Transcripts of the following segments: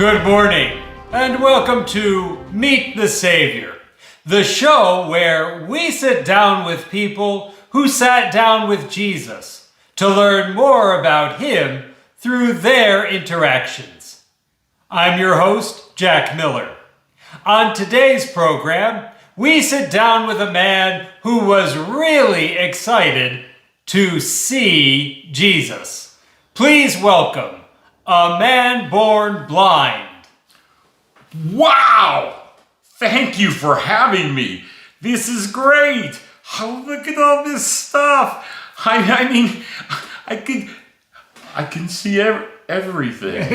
Good morning, and welcome to Meet the Savior, the show where we sit down with people who sat down with Jesus to learn more about him through their interactions. I'm your host, Jack Miller. On today's program, we sit down with a man who was really excited to see Jesus. Please welcome a man born blind. Wow! Thank you for having me. This is great. Oh, look at all this stuff. I mean, I can see everything.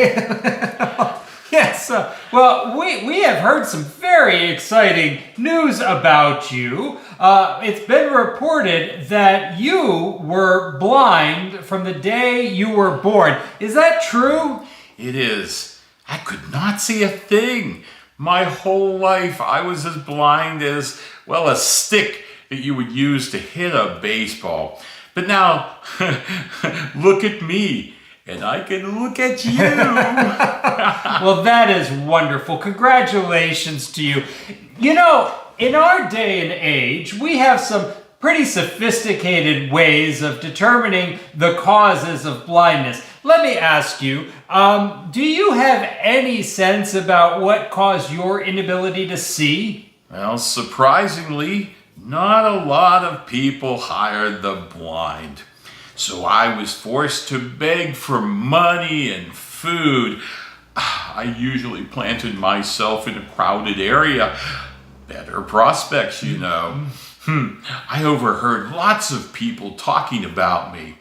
Yes, well, we have heard some very exciting news about you. It's been reported that you were blind from the day you were born. Is that true? It is. I could not see a thing. My whole life I was as blind as, well, a stick that you would use to hit a baseball. But now, look at me. And I can look at you. Well, that is wonderful. Congratulations to you. You know, in our day and age, we have some pretty sophisticated ways of determining the causes of blindness. Let me ask you, do you have any sense about what caused your inability to see? Well, surprisingly, not a lot of people hired the blind. So I was forced to beg for money and food. I usually planted myself in a crowded area. Better prospects, you know. I overheard lots of people talking about me.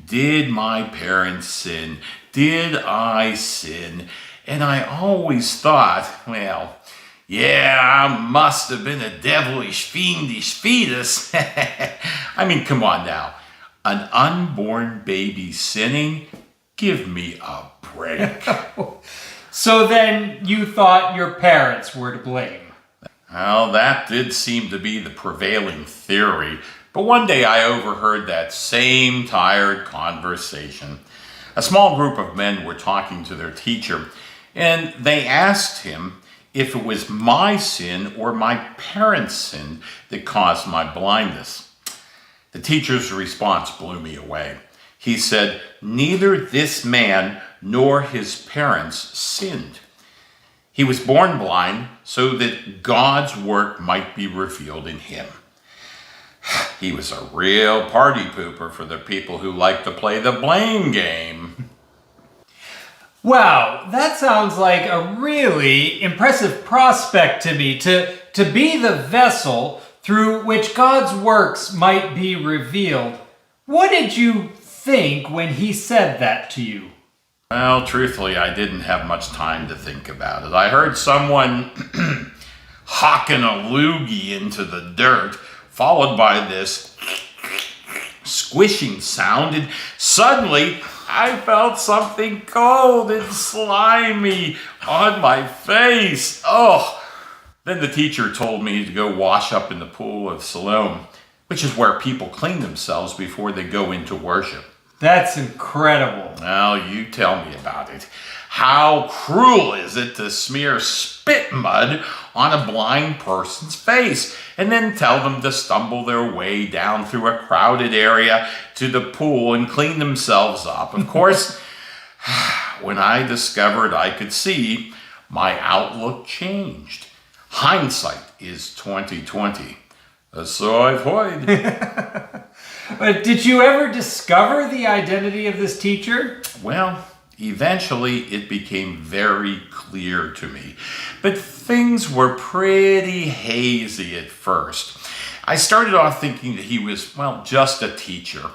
Did my parents sin? Did I sin? And I always thought, well, yeah, I must have been a devilish, fiendish fetus. I mean, come on now. An unborn baby sinning? Give me a break. So then you thought your parents were to blame? Well, that did seem to be the prevailing theory. But one day I overheard that same tired conversation. A small group of men were talking to their teacher, and they asked him if it was my sin or my parents' sin that caused my blindness. The teacher's response blew me away. He said, neither this man nor his parents sinned. He was born blind so that God's work might be revealed in him. He was a real party pooper for the people who like to play the blame game. Wow, that sounds like a really impressive prospect to me, to be the vessel through which God's works might be revealed. What did you think when he said that to you? Well, truthfully, I didn't have much time to think about it. I heard someone hocking a loogie into the dirt, followed by this squishing sound, and suddenly I felt something cold and slimy on my face. Oh! Then the teacher told me to go wash up in the pool of Siloam, which is where people clean themselves before they go into worship. That's incredible. Well, you tell me about it. How cruel is it to smear spit mud on a blind person's face and then tell them to stumble their way down through a crowded area to the pool and clean themselves up? Of course, when I discovered I could see, my outlook changed. Hindsight is 20/20. So I've heard. Did you ever discover the identity of this teacher? Well, eventually it became very clear to me. But things were pretty hazy at first. I started off thinking that he was, well, just a teacher.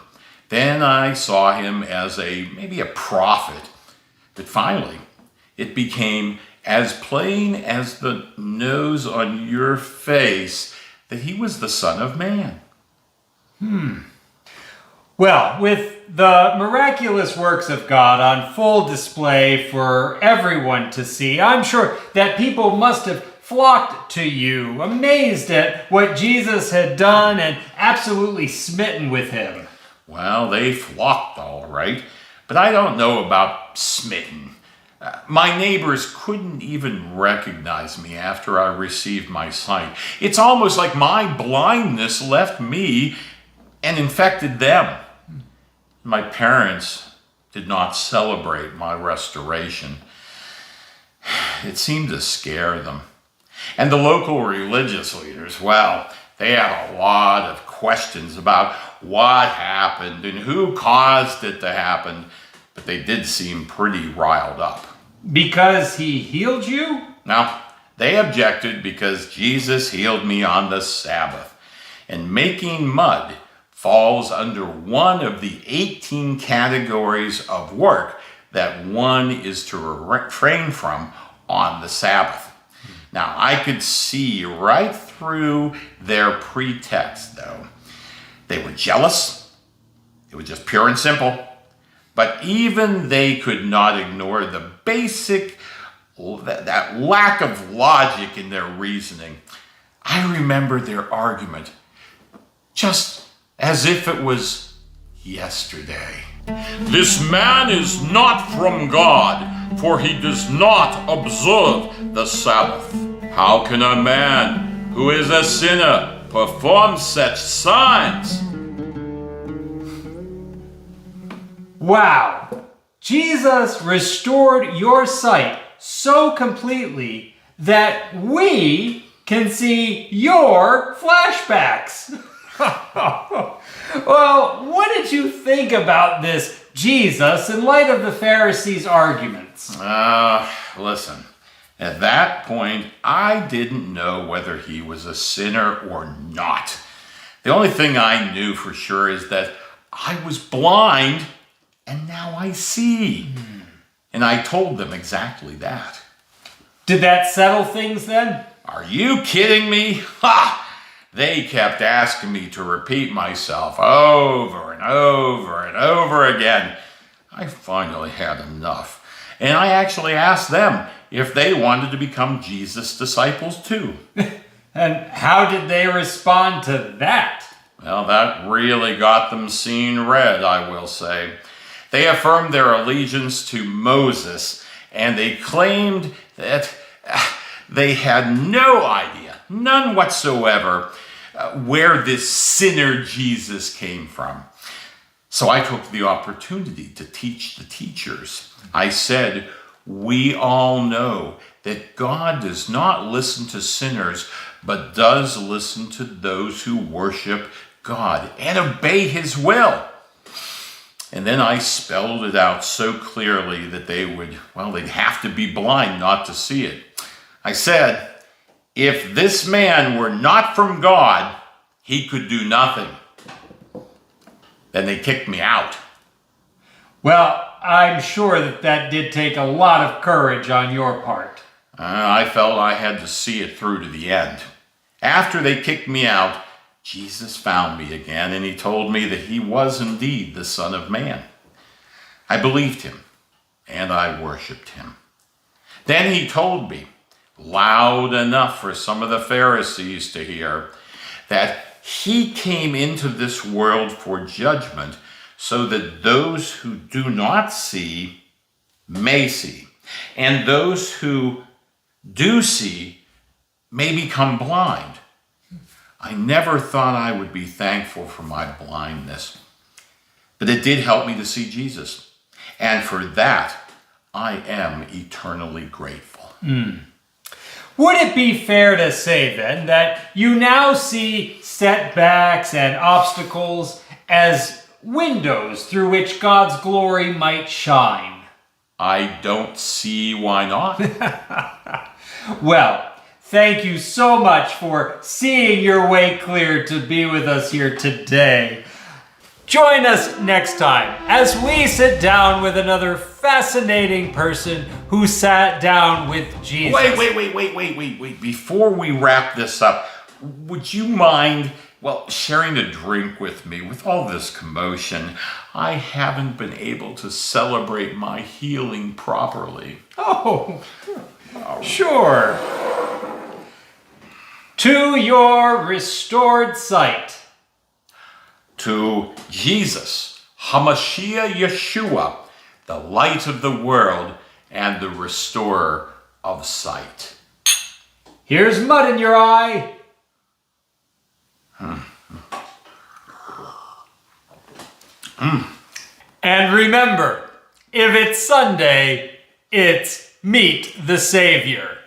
Then I saw him as maybe a prophet. But finally, it became as plain as the nose on your face that he was the Son of Man. Well, with the miraculous works of God on full display for everyone to see, I'm sure that people must have flocked to you, amazed at what Jesus had done and absolutely smitten with him. Well, they flocked all right, but I don't know about smitten. My neighbors couldn't even recognize me after I received my sight. It's almost like my blindness left me and infected them. My parents did not celebrate my restoration. It seemed to scare them. And the local religious leaders, well, they had a lot of questions about what happened and who caused it to happen, but they did seem pretty riled up. Because he healed you? Now, they objected because Jesus healed me on the Sabbath, and making mud falls under one of the 18 categories of work that one is to refrain from on the Sabbath. Now, I could see right through their pretext, though. They were jealous. It was just pure and simple. But even they could not ignore the basic, that lack of logic in their reasoning. I remember their argument just as if it was yesterday. This man is not from God, for he does not observe the Sabbath. How can a man who is a sinner perform such signs? Wow! Jesus restored your sight so completely that we can see your flashbacks. Well, what did you think about this Jesus in light of the Pharisees' arguments? Listen, at that point, I didn't know whether he was a sinner or not. The only thing I knew for sure is that I was blind and now I see. And I told them exactly that. Did that settle things then? Are you kidding me? Ha! They kept asking me to repeat myself over and over and over again. I finally had enough. And I actually asked them if they wanted to become Jesus' disciples too. And how did they respond to that? Well, that really got them seeing red, I will say. They affirmed their allegiance to Moses, and they claimed that they had no idea, none whatsoever, where this sinner Jesus came from. So I took the opportunity to teach the teachers. I said, we all know that God does not listen to sinners, but does listen to those who worship God and obey his will. And then I spelled it out so clearly that they'd have to be blind not to see it. I said, if this man were not from God, he could do nothing. Then they kicked me out. Well, I'm sure that did take a lot of courage on your part. I felt I had to see it through to the end. After they kicked me out, Jesus found me again, and he told me that he was indeed the Son of Man. I believed him, and I worshiped him. Then he told me, loud enough for some of the Pharisees to hear, that he came into this world for judgment, so that those who do not see may see, and those who do see may become blind. I never thought I would be thankful for my blindness, but it did help me to see Jesus. And for that, I am eternally grateful. Would it be fair to say then that you now see setbacks and obstacles as windows through which God's glory might shine? I don't see why not. Well, thank you so much for seeing your way clear to be with us here today. Join us next time as we sit down with another fascinating person who sat down with Jesus. Wait. Before we wrap this up, would you mind, sharing a drink with me? With all this commotion, I haven't been able to celebrate my healing properly. Oh, sure. To your restored sight. To Jesus, Hamashiach Yeshua, the light of the world, and the restorer of sight. Here's mud in your eye. And remember, if it's Sunday, it's Meet the Savior.